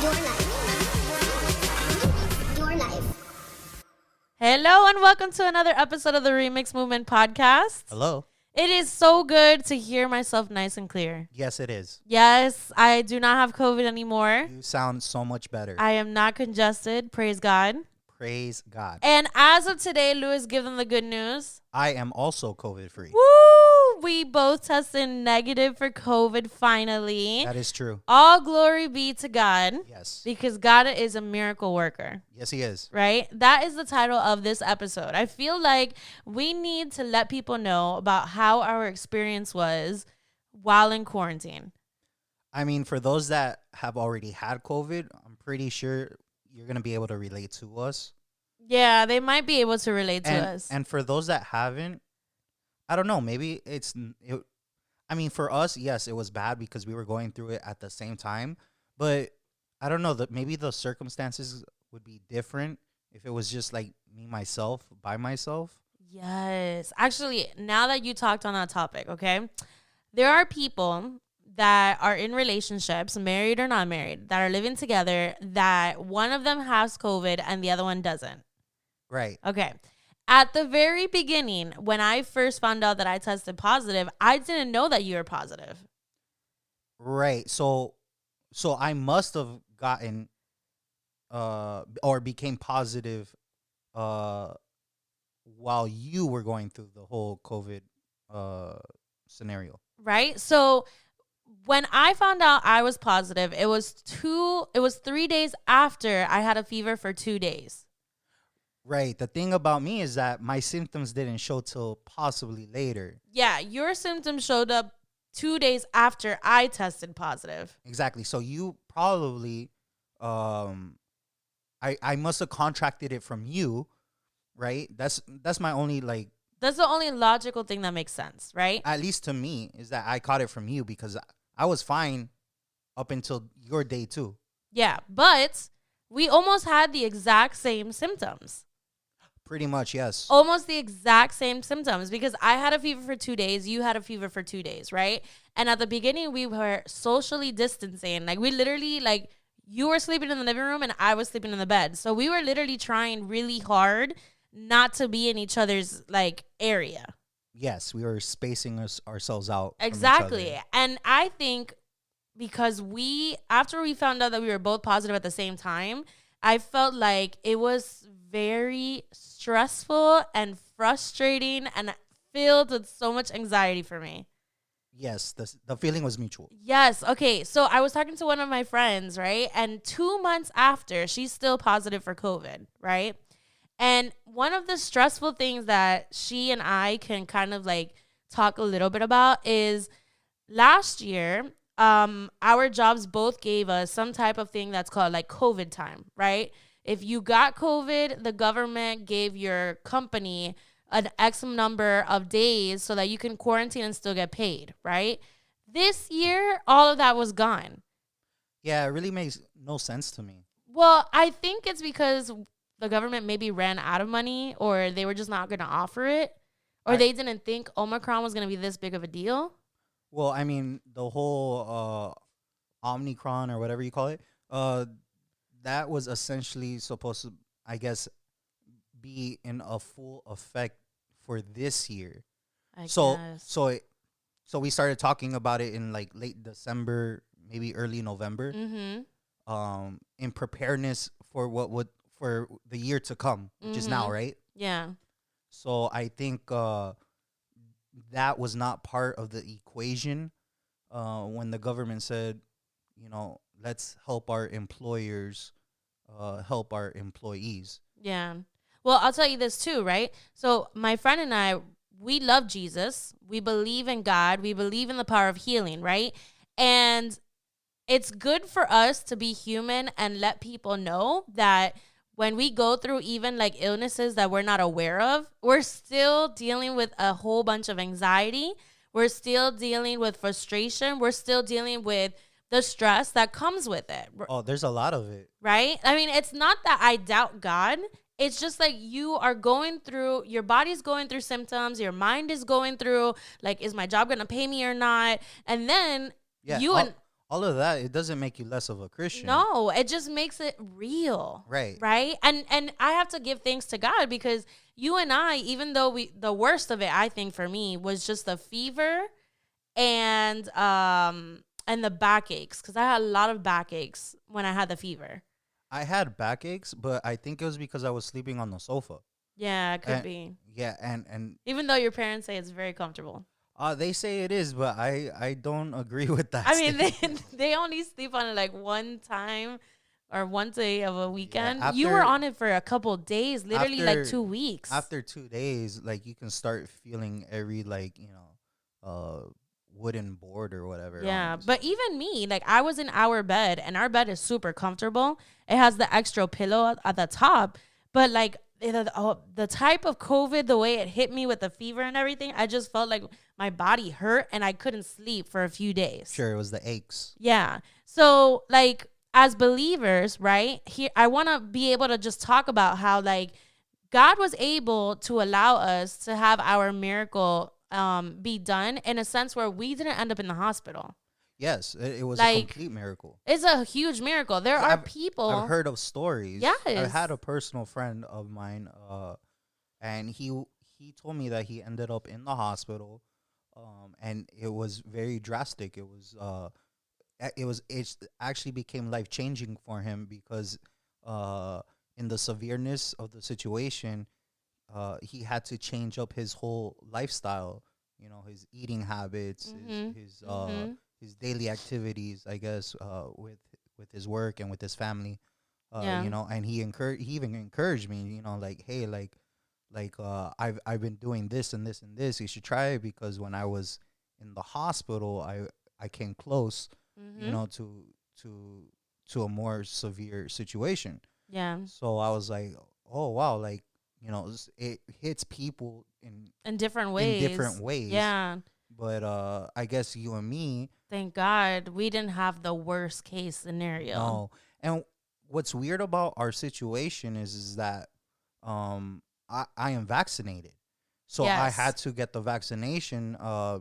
Your life. Your life. Hello and welcome to another episode of the Remix Movement podcast. Hello. It is so good to hear myself nice and clear. Yes, it is. Yes, I do not have COVID anymore. You sound so much better. I am not congested. Praise God. Praise God. And as of today, Louis, give them the good news. I am also COVID-free. Woo! We both tested negative for COVID finally. That is true. All glory be to God. Yes. Because God is a miracle worker. Yes, he is. Right? That is the title of this episode. I feel like we need to let people know about how our experience was while in quarantine. I mean, for those that have already had COVID, I'm pretty sure you're going to be able to relate to us. Yeah, they might be able to relate to us. And for those that haven't, I don't know, maybe I mean, for us, yes, it was bad because we were going through it at the same time. But I don't know, that maybe the circumstances would be different if it was just like me, myself, by myself. Yes. Actually, now that you talked on that topic, okay, there are people that are in relationships, married or not married, that are living together, that one of them has COVID and the other one doesn't. Right. Okay. At the very beginning, when I first found out that I tested positive, I didn't know that you were positive. Right. So I must have gotten or became positive while you were going through the whole COVID scenario. Right? So when I found out I was positive, it was 3 days after I had a fever for 2 days. Right. The thing about me is that my symptoms didn't show till possibly later. Yeah, your symptoms showed up 2 days after I tested positive. Exactly. So you probably I must have contracted it from you, right? That's my only That's the only logical thing that makes sense, right? at least to me, is that I caught it from you because I was fine up until your day too. Yeah, but we almost had the exact same symptoms. Pretty much, yes. Almost the exact same symptoms because I had a fever for 2 days. You had a fever for 2 days, right? And at the beginning, we were socially distancing. Like, we literally, you were sleeping in the living room and I was sleeping in the bed. So we were literally trying really hard not to be in each other's, area. Yes, we were spacing ourselves out. from each Exactly. other. And I think because after we found out that we were both positive at the same time, I felt like it was very stressful and frustrating and filled with so much anxiety for me. Yes, the feeling was mutual. Yes. Okay. So I was talking to one of my friends, right? And 2 months after, she's still positive for COVID, right? And one of the stressful things that she and I can kind of talk a little bit about is last year, our jobs both gave us some type of thing that's called COVID time, right? If you got COVID, the government gave your company an X number of days so that you can quarantine and still get paid, right? This year, all of that was gone. Yeah, it really makes no sense to me. Well, I think it's because the government maybe ran out of money or they were just not going to offer it or they didn't think Omicron was going to be this big of a deal. Well, I mean, the whole Omicron or whatever you call it, that was essentially supposed to, I guess, be in a full effect for this year. I guess. So we started talking about it in late December, maybe early November. Mm-hmm. In preparedness for for the year to come, which is now, right? Yeah. So I think that was not part of the equation when the government said, let's help our employers help our employees. Yeah. Well, I'll tell you this too, right? So my friend and I, we love Jesus. We believe in God. We believe in the power of healing, right? And it's good for us to be human and let people know that when we go through even illnesses that we're not aware of, we're still dealing with a whole bunch of anxiety. We're still dealing with frustration. We're still dealing with the stress that comes with it. Oh, there's a lot of it. Right? I mean, it's not that I doubt God. It's just you are going through, your body's going through symptoms. Your mind is going through, is my job going to pay me or not? And then all of that, it doesn't make you less of a Christian. No, it just makes it real. Right. Right? And I have to give thanks to God because you and I, even though the worst of it, I think for me, was just the fever and the backaches, because I had a lot of backaches when I had the fever. I had backaches, but I think it was because I was sleeping on the sofa. Yeah, it could And- be. Yeah, and Even though your parents say it's very comfortable. they say it is, but I don't agree with that. I mean, statement. they only sleep on it like one time or one day of a weekend. You after- were on it for a couple days, literally like after- 2 weeks. After 2 days, like you can start feeling every wooden board or whatever. Yeah, on it. but even me, like I was in our bed and our bed is super comfortable. It has the extra pillow at the top, but like the type of COVID, the way it hit me with the fever and everything, I just felt like my body hurt and I couldn't sleep for a few days. Sure, it was the aches. Yeah. So like as believers, right? Here I want to be able to just talk about how like God was able to allow us to have our miracle be done in a sense where we didn't end up in the hospital. Yes, it was a Like, complete miracle. It's a huge miracle. There are people. I've heard of stories. Yes. I had a personal friend of mine, and he told me that he ended up in the hospital, and it was very drastic. It actually became life changing for him because, in the severeness of the situation, he had to change up his whole lifestyle. You know, his eating habits, his daily activities, I guess, with his work and with his family, Yeah. you know, and he even encouraged me, you know, like, hey, I've been doing this and this and this. You should try it because when I was in the hospital, I came close, you know, to a more severe situation. Yeah. So I was like, oh wow, like, you know, it hits people In different ways. Yeah. But I guess you and me, Thank God we didn't have the worst case scenario. no. And what's weird about our situation is that I am vaccinated. So I Yes. had to get the vaccination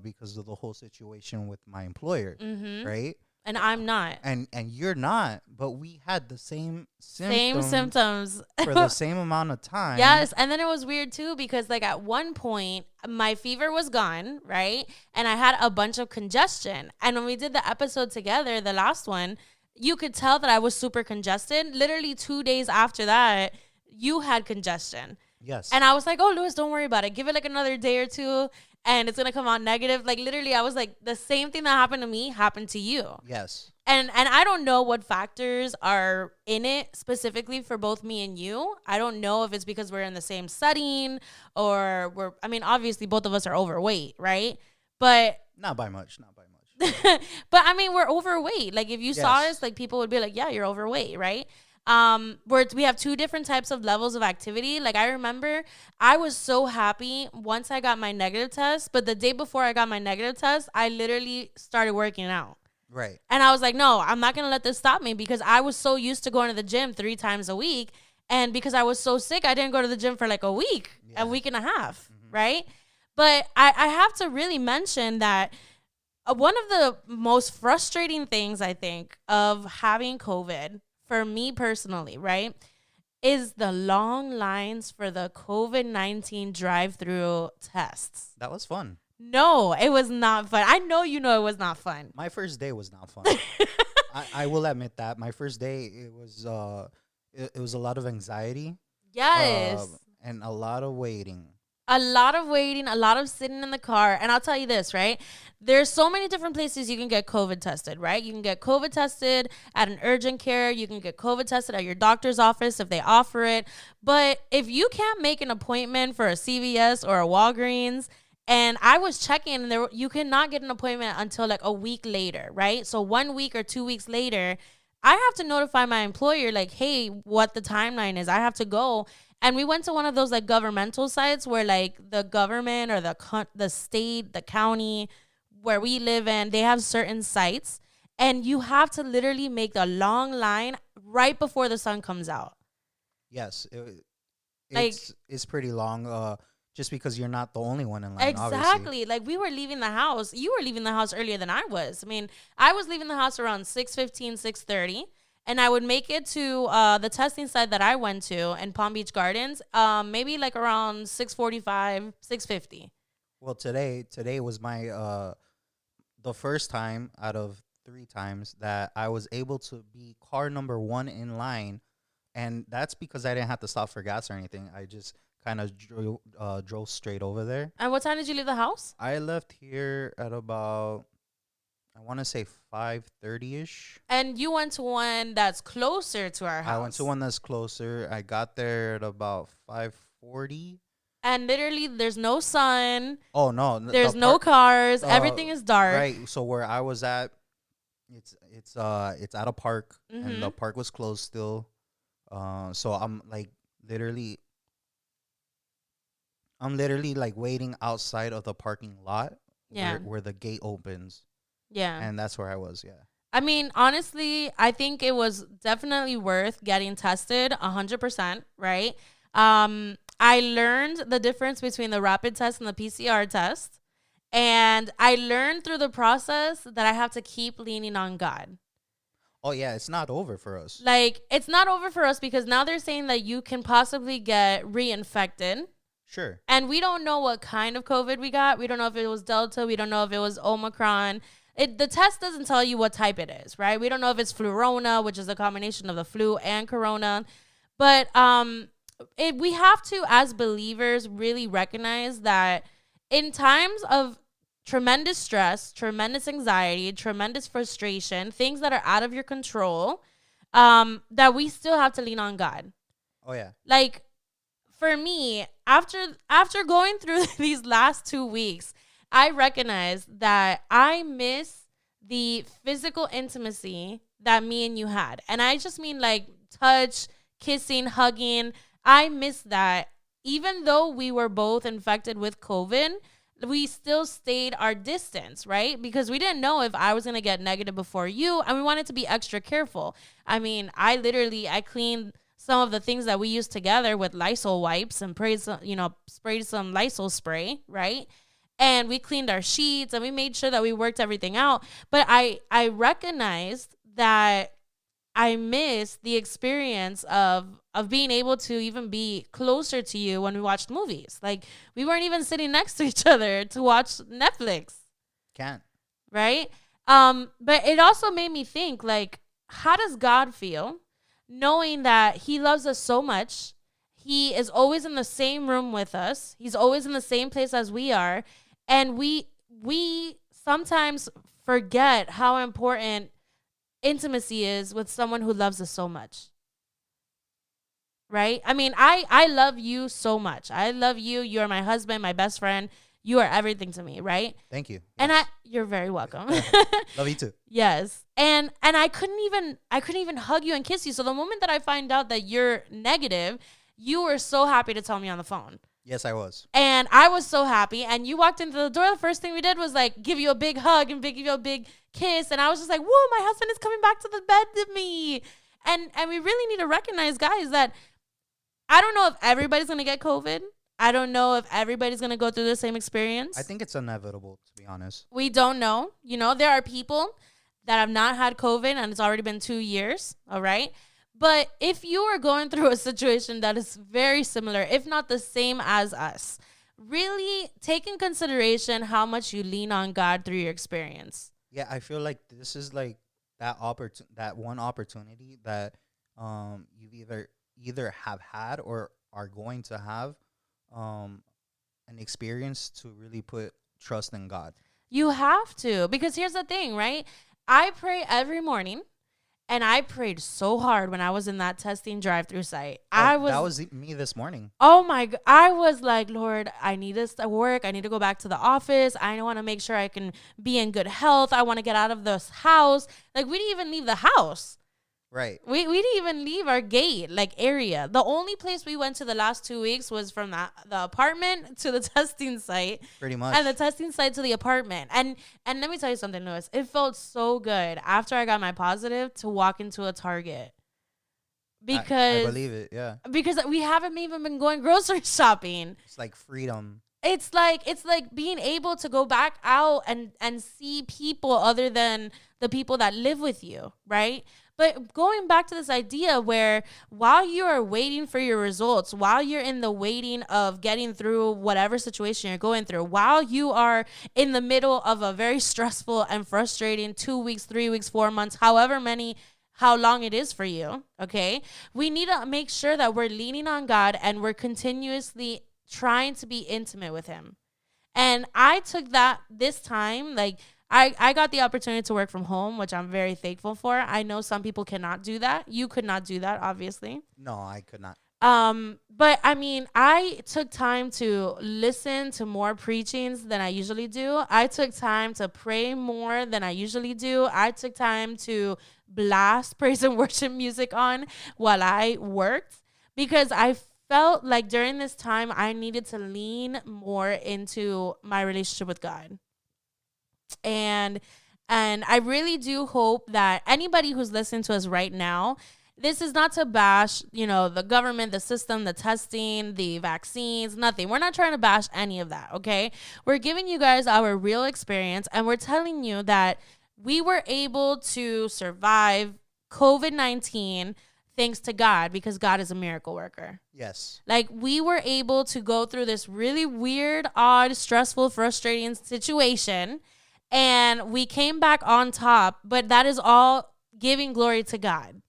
because of the whole situation with my employer, right? And I'm not. And you're not, but we had the same Same symptoms. for the same amount of time. Yes, and then it was weird too because like at one point my fever was gone, right? And I had a bunch of congestion. And when we did the episode together, the last one, you could tell that I was super congested. Literally 2 days after that, you had congestion. Yes. And I was like, "Oh, Louis, don't worry about it. Give it like another day or two and it's going to come out negative." Like literally I was like the same thing that happened to me happened to you. Yes. And I don't know what factors are in it specifically for both me and you. I don't know if it's because we're in the same setting or obviously both of us are overweight, right? But Not by much. but I mean, we're overweight. Like if you saw Yes. us, like people would be like, "Yeah, you're overweight," right? We have two different types of levels of activity. Like I remember I was so happy once I got my negative test, but the day before I got my negative test, I literally started working out. Right. And I was like, no, I'm not going to let this stop me because I was so used to going to the gym 3 times a week. And because I was so sick, I didn't go to the gym for like a week and a half, right? But I have to really mention that one of the most frustrating things, I think, of having COVID, for me personally, right, is the long lines for the COVID-19 drive-through tests. That was fun. No, it was not fun. I know you know it was not fun. My first day was not fun. I will admit that. My first day, it was a lot of anxiety. Yes. And a lot of waiting. A lot of waiting, a lot of sitting in the car. And I'll tell you this, right? There's so many different places you can get COVID tested, right? You can get COVID tested at an urgent care. You can get COVID tested at your doctor's office if they offer it. But if you can't make an appointment for a CVS or a Walgreens, and I was checking, and you cannot get an appointment until like a week later, right? So 1 week or 2 weeks later, I have to notify my employer, like, hey, what the timeline is. I have to go. And we went to one of those like governmental sites where like the government or the state, the county where we live in, they have certain sites. And you have to literally make the long line right before the sun comes out. Yes. Like- It's pretty long. just because you're not the only one in line. Exactly. Obviously. Like we were leaving the house. You were leaving the house earlier than I was. I mean, I was leaving the house around 6:15, 6:30. And I would make it to the testing site that I went to in Palm Beach Gardens, maybe like around 6:45, 6:50. Well, today was my the first time out of 3 times that I was able to be car number 1 in line, and that's because I didn't have to stop for gas or anything. I just kind of drove straight over there. And what time did you leave the house? I left here at about, I want to say 5:30ish. And you went to one that's closer to our house. I went to one that's closer. I got there at about 5:40. And literally, there's no sun. Oh no, There's no cars. Everything is dark. Right. So where I was at, it's at a park, and the park was closed still. So I'm literally like waiting outside of the parking lot. Yeah. Where the gate opens. Yeah. And that's where I was. Yeah. I mean, honestly, I think it was definitely worth getting tested 100%, right? I learned the difference between the rapid test and the PCR test. And I learned through the process that I have to keep leaning on God. Oh, yeah. It's not over for us. Like, it's not over for us because now they're saying that you can possibly get reinfected. Sure. And we don't know what kind of COVID we got. We don't know if it was Delta. We don't know if it was Omicron. The test doesn't tell you what type it is, right? We don't know if it's Flurona, which is a combination of the flu and Corona. But we have to, as believers, really recognize that in times of tremendous stress, tremendous anxiety, tremendous frustration, things that are out of your control, that we still have to lean on God. Oh, yeah. Like, for me, after going through these last 2 weeks, I recognize that I miss the physical intimacy that me and you had. And I just mean like touch, kissing, hugging. I miss that. Even though we were both infected with COVID, we still stayed our distance, right? Because we didn't know if I was going to get negative before you, and we wanted to be extra careful. I mean, I cleaned some of the things that we used together with Lysol wipes and sprayed some Lysol spray, right? And we cleaned our sheets and we made sure that we worked everything out. But I recognized that I missed the experience of being able to even be closer to you when we watched movies. Like, we weren't even sitting next to each other to watch Netflix. Can't. Right? But it also made me think, like, how does God feel knowing that he loves us so much? He is always in the same room with us. He's always in the same place as we are. And we sometimes forget how important intimacy is with someone who loves us so much. Right? I mean, I love you so much. I love you. You're my husband, my best friend. You are everything to me, right? Thank you. And you're very welcome. Love you too. Yes. And I couldn't even hug you and kiss you. So the moment that I find out that you're negative, you were so happy to tell me on the phone. Yes, I was. And I was so happy. And you walked into the door. The first thing we did was like give you a big hug and give you a big kiss. And I was just like, whoa, my husband is coming back to the bed with me. And we really need to recognize, guys, that I don't know if everybody's going to get COVID. I don't know if everybody's going to go through the same experience. I think it's inevitable, to be honest. We don't know. You know, there are people that have not had COVID and it's already been 2 years. All right. But if you are going through a situation that is very similar, if not the same as us, really take in consideration how much you lean on God through your experience. Yeah, I feel like this is like that one opportunity that you either have had or are going to have an experience to really put trust in God. You have to, because here's the thing, right? I pray every morning. And I prayed so hard when I was in that testing drive-through site. That was me this morning. Oh my God. I was like, Lord, I need this to work. I need to go back to the office. I want to make sure I can be in good health. I want to get out of this house. Like, we didn't even leave the house. Right. We didn't even leave our gate, like, area. The only place we went to the last 2 weeks was from the apartment to the testing site. Pretty much. And the testing site to the apartment. And let me tell you something, Louis. It felt so good after I got my positive to walk into a Target. because I believe it. Yeah, because we haven't even been going grocery shopping. it's like freedom. It's like being able to go back out and see people other than the people that live with you, right? But going back to this idea where while you are waiting for your results, while you're in the waiting of getting through whatever situation you're going through, while you are in the middle of a very stressful and frustrating 2 weeks, 3 weeks, 4 months, how long it is for you, okay? We need to make sure that we're leaning on God and we're continuously trying to be intimate with him. And I took that this time, like I got the opportunity to work from home, which I'm very thankful for. I know some people cannot do that. You could not do that, obviously. No, I could not. But I mean, I took time to listen to more preachings than I usually do. I took time to pray more than I usually do. I took time to blast praise and worship music on while I worked because I felt like during this time I needed to lean more into my relationship with God. And I really do hope that anybody who's listening to us right now, this is not to bash, the government, the system, the testing, the vaccines, nothing. We're not trying to bash any of that, okay? We're giving you guys our real experience, and we're telling you that we were able to survive COVID-19 thanks to God, because God is a miracle worker. Yes. Like, we were able to go through this really weird, odd, stressful, frustrating situation, and we came back on top, but that is all giving glory to God.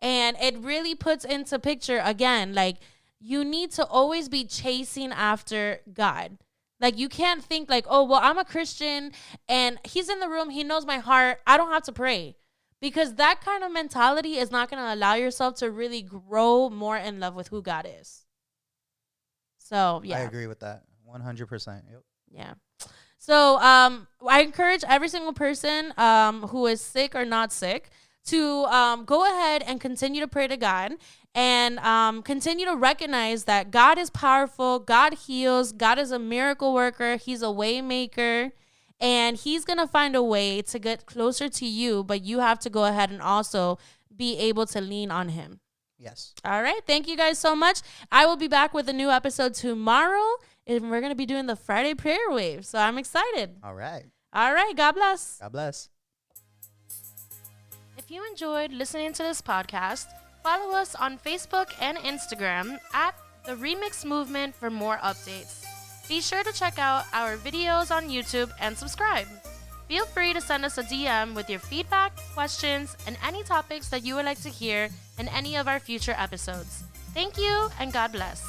And it really puts into picture, again, like, you need to always be chasing after God. Like, you can't think like, oh, well, I'm a Christian and he's in the room, he knows my heart, I don't have to pray. Because that kind of mentality is not going to allow yourself to really grow more in love with who God is. So, yeah. I agree with that. 100%. Yep. Yeah. So, I encourage every single person who is sick or not sick to go ahead and continue to pray to God and continue to recognize that God is powerful, God heals, God is a miracle worker, he's a way maker, and he's going to find a way to get closer to you, but you have to go ahead and also be able to lean on him. Yes. All right. Thank you guys so much. I will be back with a new episode tomorrow, and we're going to be doing the Friday prayer wave. So I'm excited. All right. All right. God bless. God bless. If you enjoyed listening to this podcast, follow us on Facebook and Instagram at The Remix Movement for more updates. Be sure to check out our videos on YouTube and subscribe. Feel free to send us a DM with your feedback, questions, and any topics that you would like to hear in any of our future episodes. Thank you, and God bless.